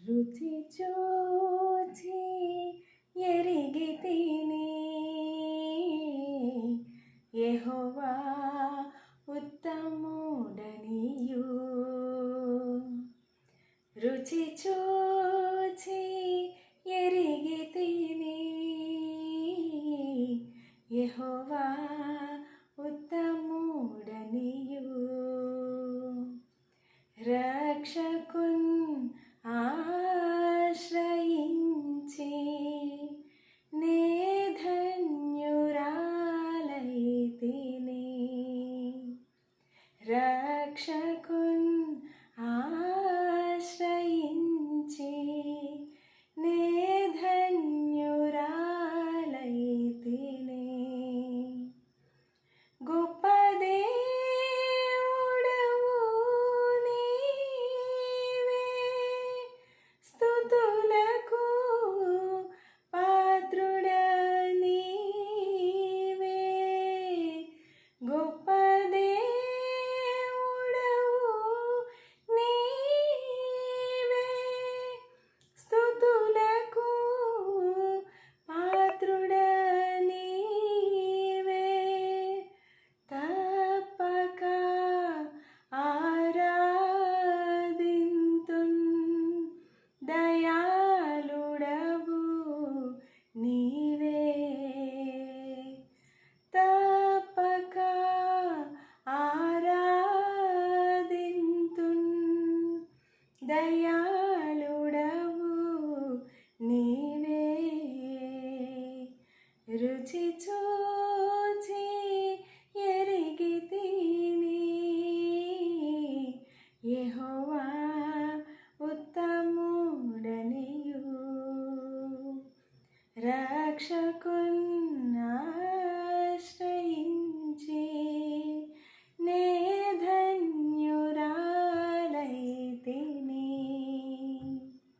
రుచి చూచి ఎరిగితిని యెహోవా ఉత్తముడనియు. రుచి చూచి ఎరిగితిని యెహోవా ఉత్తముడనియు. రక్షకున్ ఆశ్రయించి నే ధన్యురాలైతిని. రక్షకున్ ఆశ్రయించి నే ధన్యురాలైతిని. గొప్ప దేవుడవు నీవే, స్తుతులకు పాత్రుడ నీవే. గొప్ప దేవుడవు నీవే, స్తుతులకు పాత్రుడ నీవే. తప్పక ఆరాధింతున్ దయాళుడవు నీవే. తప్పక ఆరాధింతున్ దయాళుడవు నీవే. రుచి చూచి ఎరిగితిని యెహోవా ఉత్తముడనియు. రక్షకు